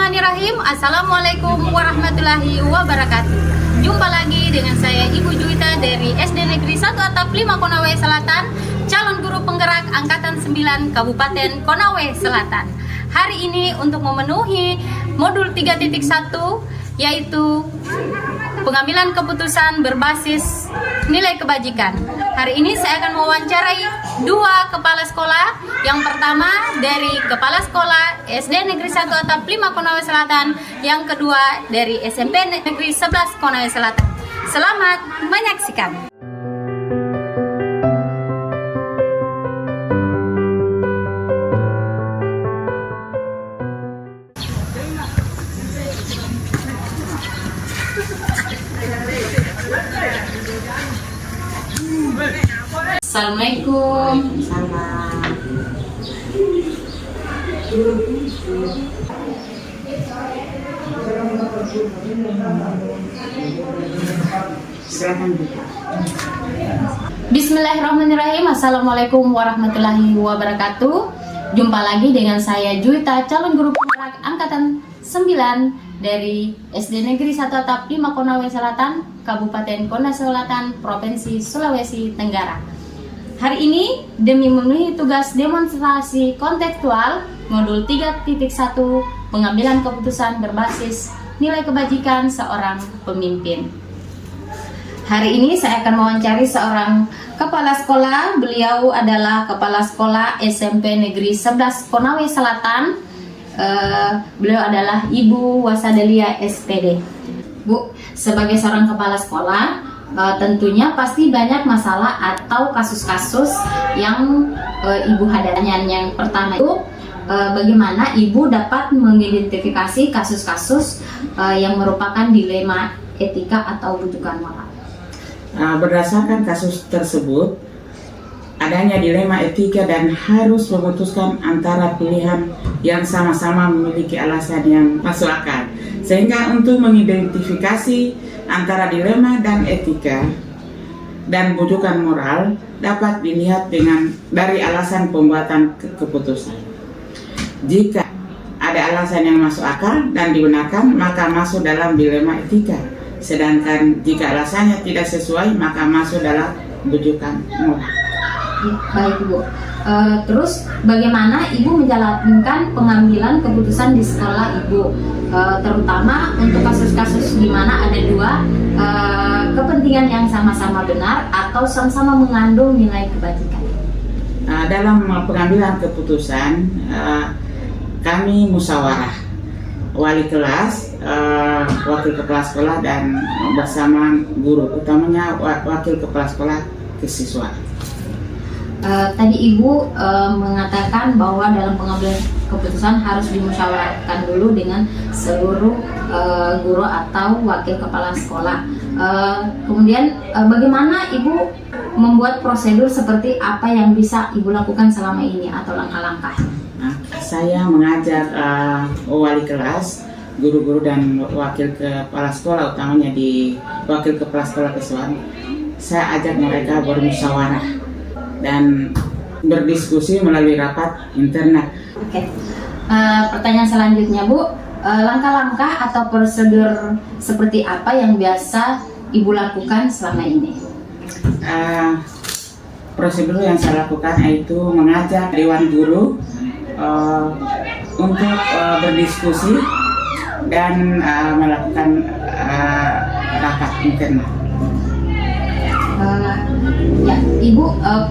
Bismillahirrahmanirrahim. Assalamualaikum warahmatullahi wabarakatuh. Jumpa lagi dengan saya Ibu Juwita dari SD Negeri 1 Atap 5 Konawe Selatan, calon guru penggerak Angkatan 9 Kabupaten Konawe Selatan. Hari ini untuk memenuhi modul 3.1 yaitu pengambilan keputusan berbasis nilai kebajikan. Hari ini saya akan mewawancarai dua kepala sekolah. Yang pertama dari Kepala Sekolah SD Negeri 1 Atap 5 Konawe Selatan, yang kedua dari SMP Negeri 11 Konawe Selatan. Selamat menyaksikan. Assalamualaikum. Bismillahirrahmanirrahim. Assalamualaikum warahmatullahi wabarakatuh. Jumpa lagi dengan saya Juwita, calon guru penggerak Angkatan 9 dari SD Negeri 1 Atap 5 Konawe Selatan, Kabupaten Konawe Selatan, Provinsi Sulawesi Tenggara. Hari ini demi memenuhi tugas demonstrasi kontekstual modul 3.1 pengambilan keputusan berbasis nilai kebajikan seorang pemimpin. Hari ini saya akan mewawancari seorang kepala sekolah. Beliau adalah Kepala Sekolah SMP Negeri 11 Konawe Selatan. Beliau adalah Ibu Wasadelia SPD. Bu, sebagai seorang kepala sekolah, tentunya pasti banyak masalah atau kasus-kasus yang Ibu hadapi. Yang pertama itu bagaimana Ibu dapat mengidentifikasi kasus-kasus yang merupakan dilema etika atau rujukan moral. Berdasarkan kasus tersebut, adanya dilema etika dan harus memutuskan antara pilihan yang sama-sama memiliki alasan yang masuk akal. Sehingga untuk mengidentifikasi antara dilema dan etika dan rujukan moral dapat dilihat dari alasan pembuatan keputusan. Jika ada alasan yang masuk akal dan dibenarkan, maka masuk dalam dilema etika. Sedangkan jika alasannya tidak sesuai, maka masuk dalam rujukan moral. Baik Bu. Terus bagaimana Ibu menjalankan pengambilan keputusan di sekolah Ibu, terutama untuk kasus-kasus di mana ada dua kepentingan yang sama-sama benar atau sama-sama mengandung nilai kebajikan? Dalam pengambilan keputusan, kami musyawarah wali kelas, wakil kepala sekolah dan bersama guru, utamanya wakil kepala sekolah kesiswaan. Tadi Ibu mengatakan bahwa dalam pengambilan keputusan harus dimusyawarahkan dulu dengan seluruh guru atau wakil kepala sekolah. Kemudian bagaimana Ibu membuat prosedur seperti apa yang bisa Ibu lakukan selama ini atau langkah-langkah? Saya mengajak wali kelas, guru-guru dan wakil kepala sekolah, utamanya di wakil kepala sekolah kesiswaan. Saya ajak mereka bermusyawarah dan berdiskusi melalui rapat internal. Oke. Pertanyaan selanjutnya Bu, langkah-langkah atau prosedur seperti apa yang biasa Ibu lakukan selama ini? Prosedur yang saya lakukan yaitu mengajak dewan guru untuk berdiskusi dan melakukan rapat internal. Ya, Ibu,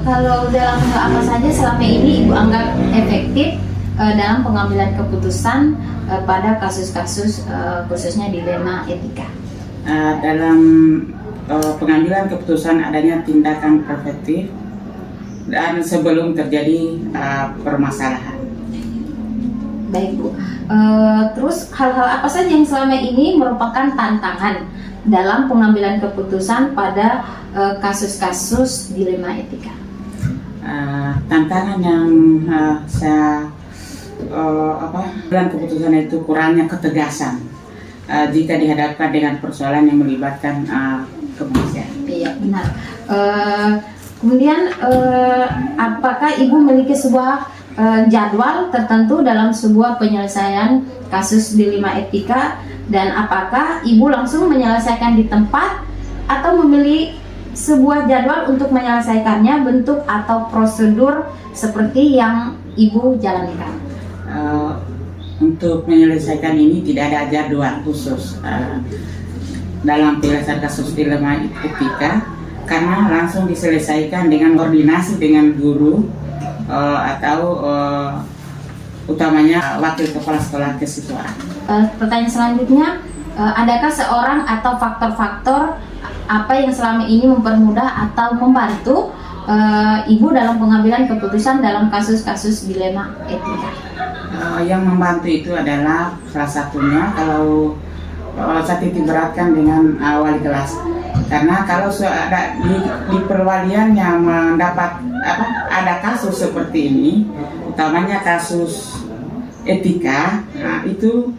kalau dalam hal apa saja selama ini Ibu anggap efektif dalam pengambilan keputusan pada kasus-kasus khususnya dilema etika? Dalam pengambilan keputusan adanya tindakan preventif dan sebelum terjadi permasalahan. Baik Bu, terus hal-hal apa saja yang selama ini merupakan tantangan dalam pengambilan keputusan pada kasus-kasus dilema etika? Tantangan yang saya dalam keputusan itu kurangnya ketegasan jika dihadapkan dengan persoalan yang melibatkan kemanusiaan. Iya benar. Kemudian apakah Ibu memiliki sebuah jadwal tertentu dalam sebuah penyelesaian kasus dilema etika, dan apakah ibu langsung menyelesaikan di tempat atau memilih sebuah jadwal untuk menyelesaikannya, bentuk atau prosedur seperti yang ibu jalankan? Untuk menyelesaikan ini tidak ada jadwal khusus dalam penyelesaian kasus dilema etika, karena langsung diselesaikan dengan koordinasi dengan guru atau utamanya wakil kepala sekolah kesiswaan. Pertanyaan selanjutnya, adakah seorang atau faktor-faktor apa yang selama ini mempermudah atau membantu ibu dalam pengambilan keputusan dalam kasus-kasus dilema etika? Yang membantu itu adalah salah satunya kalau saya titik beratkan dengan wali kelas, karena kalau ada di perwaliannya mendapat ada kasus seperti ini, utamanya kasus etika, itu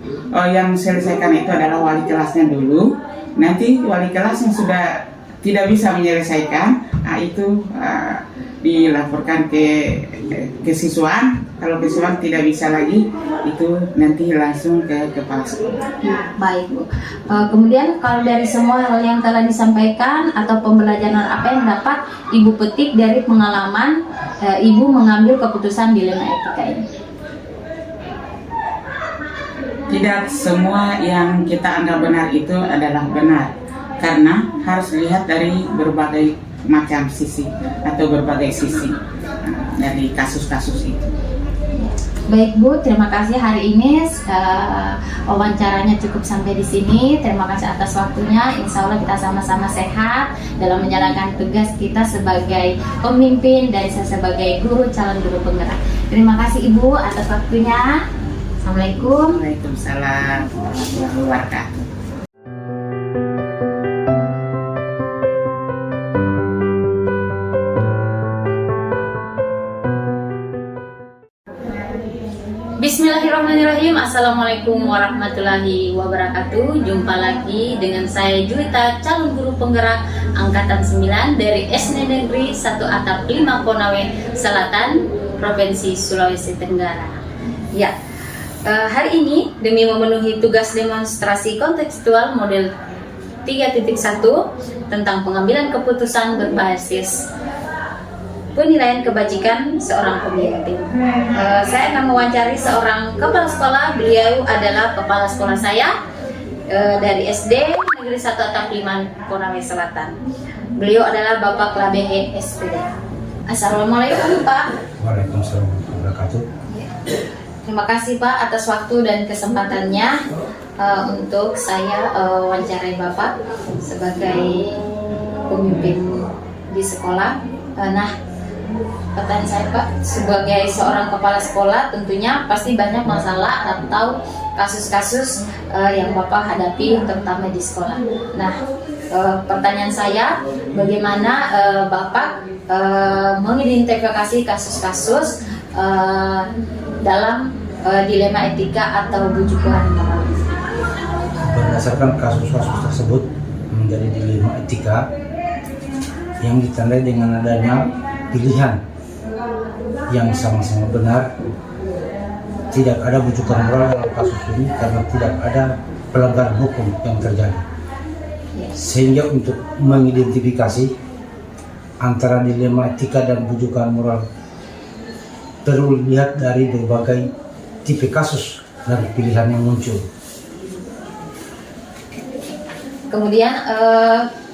yang selesaikan itu adalah wali kelasnya dulu. Nanti wali kelas yang sudah tidak bisa menyelesaikan, itu dilaporkan ke siswaan. Kalau siswaan tidak bisa lagi, itu nanti langsung ke kepala sekolah. Baik Bu. Kemudian kalau dari semua hal yang telah disampaikan atau pembelajaran apa yang dapat ibu petik dari pengalaman ibu mengambil keputusan dilema etika ini? Tidak semua yang kita anggap benar itu adalah benar, karena harus dilihat dari berbagai macam sisi atau berbagai sisi dari kasus-kasus itu. Baik Bu, terima kasih hari ini wawancaranya cukup sampai di sini. Terima kasih atas waktunya. Insya Allah kita sama-sama sehat dalam menjalankan tugas kita sebagai pemimpin dan saya sebagai guru, calon guru penggerak. Terima kasih Ibu atas waktunya. Assalamualaikum. Waalaikumsalam warahmatullahi wabarakatuh. Bismillahirrahmanirrahim. Assalamualaikum warahmatullahi wabarakatuh. Jumpa lagi dengan saya Juwita, calon guru penggerak angkatan 9 dari SD Negeri 1 Atap 5 Konawe Selatan, Provinsi Sulawesi Tenggara. Ya, hari ini demi memenuhi tugas demonstrasi kontekstual model 3.1 tentang pengambilan keputusan berbasis penilaian kebajikan seorang pemimpin. Saya akan mewawancari seorang kepala sekolah. Beliau adalah kepala sekolah saya dari SD Negeri 1 Atap 5 Konawe Selatan. Beliau adalah Bapak Klabehe SPD. Assalamualaikum Pak. Waalaikumsalam warahmatullahi wabarakatuh. Terima kasih Pak atas waktu dan kesempatannya untuk saya wawancarai Bapak sebagai pemimpin di sekolah. Pertanyaan saya Pak, sebagai seorang kepala sekolah tentunya pasti banyak masalah atau kasus-kasus yang Bapak hadapi terutama di sekolah. Pertanyaan saya, bagaimana Bapak mengidentifikasi kasus-kasus dalam dilema etika atau bujukan moral? Berdasarkan kasus-kasus tersebut menjadi dilema etika yang ditandai dengan adanya pilihan yang sama-sama benar, tidak ada bujukan moral dalam kasus ini karena tidak ada pelanggaran hukum yang terjadi. Sehingga untuk mengidentifikasi antara dilema etika dan bujukan moral perlu dilihat dari berbagai tipe kasus dan pilihan yang muncul. Kemudian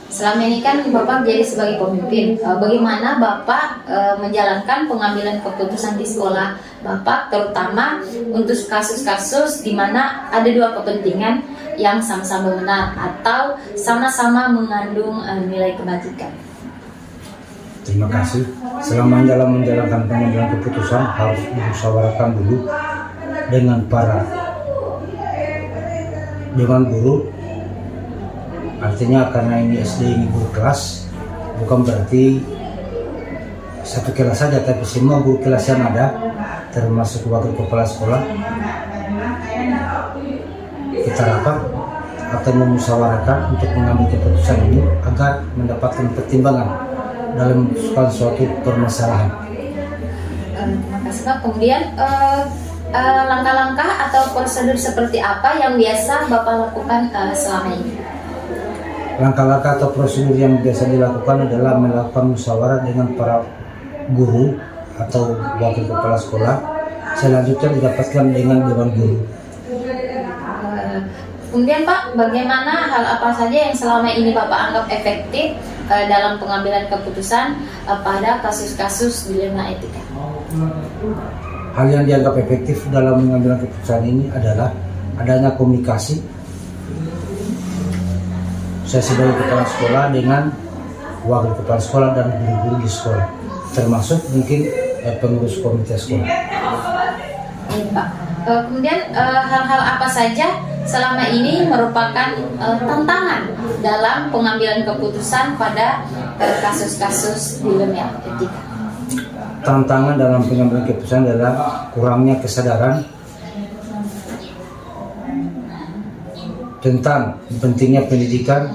selama ini kan Bapak jadi sebagai pemimpin, bagaimana Bapak menjalankan pengambilan keputusan di sekolah Bapak, terutama untuk kasus-kasus di mana ada dua kepentingan yang sama-sama benar atau sama-sama mengandung nilai kebajikan? Terima kasih. Selama dalam menjalankan pengambilan keputusan harus dimusyawarahkan dulu dengan guru. Artinya karena ini SD, ini guru kelas, bukan berarti satu kelas saja, tapi semua guru kelas yang ada, termasuk wakil kepala sekolah, kita rapat atau memusyawarahkan untuk mengambil keputusan ini agar mendapatkan pertimbangan dalam memutuskan suatu permasalahan. Terima kasih Pak. Kemudian langkah-langkah atau prosedur seperti apa yang biasa Bapak lakukan selama ini? Langkah-langkah atau prosedur yang biasa dilakukan adalah melakukan musyawarah dengan para guru atau wakil kepala sekolah. Selanjutnya didapatkan dengan dewan guru. Kemudian Pak, bagaimana hal apa saja yang selama ini Bapak anggap efektif dalam pengambilan keputusan pada kasus-kasus dilema etika? Hal yang dianggap efektif dalam mengambil keputusan ini adalah adanya komunikasi saya sebagai kepala sekolah dengan wakil kepala sekolah dan guru-guru di sekolah, termasuk mungkin pengurus komite sekolah. Ya, Pak. Kemudian hal-hal apa saja selama ini merupakan tantangan dalam pengambilan keputusan pada kasus-kasus dilema etika? Tantangan dalam pengambilan keputusan adalah kurangnya kesadaran tentang pentingnya pendidikan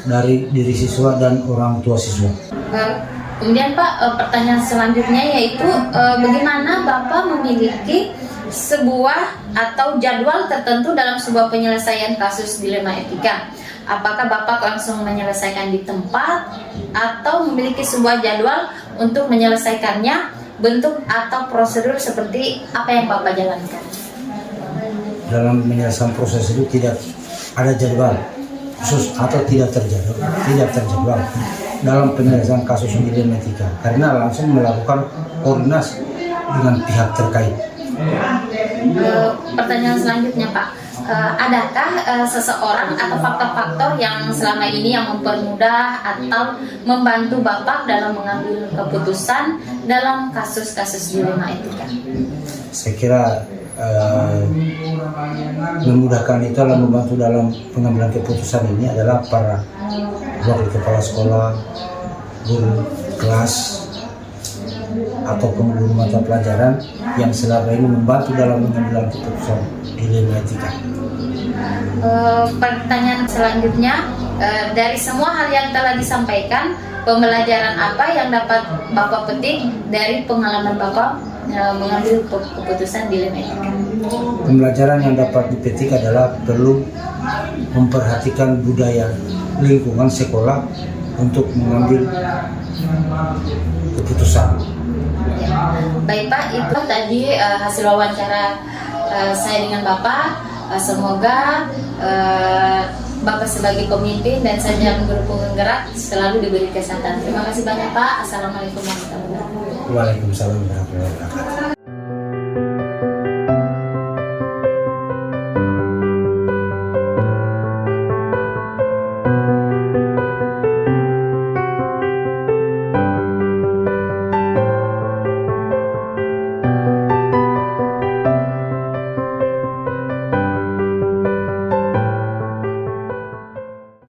dari diri siswa dan orang tua siswa. Kemudian Pak, pertanyaan selanjutnya yaitu bagaimana Bapak memiliki sebuah atau jadwal tertentu dalam sebuah penyelesaian kasus dilema etika? Apakah Bapak langsung menyelesaikan di tempat atau memiliki sebuah jadwal untuk menyelesaikannya, bentuk atau prosedur seperti apa yang Bapak jalankan? Dalam menyelesaikan proses itu tidak ada jadwal khusus atau tidak terjadwal dalam penyelesaian kasus dilema etika, karena langsung melakukan koordinasi dengan pihak terkait. Pertanyaan selanjutnya Pak, adakah seseorang atau faktor-faktor yang selama ini yang mempermudah atau membantu Bapak dalam mengambil keputusan dalam kasus-kasus dilema etika? Saya kira memudahkan itu adalah membantu dalam pengambilan keputusan ini adalah para wakil kepala sekolah, guru kelas atau guru mata pelajaran yang selama ini membantu dalam mengambil keputusan dilema etika. Pertanyaan selanjutnya, dari semua hal yang telah disampaikan, pembelajaran apa yang dapat Bapak petik dari pengalaman Bapak mengambil keputusan dilema etika? Pembelajaran yang dapat dipetik adalah perlu memperhatikan budaya lingkungan sekolah untuk mengambil keputusan. Baik Pak, itu tadi hasil wawancara saya dengan Bapak. Semoga Bapak sebagai pemimpin dan saya dalam guru penggerak selalu diberi kesehatan. Terima kasih banyak Pak. Assalamualaikum warahmatullahi wabarakatuh. Waalaikumsalam warahmatullahi wabarakatuh.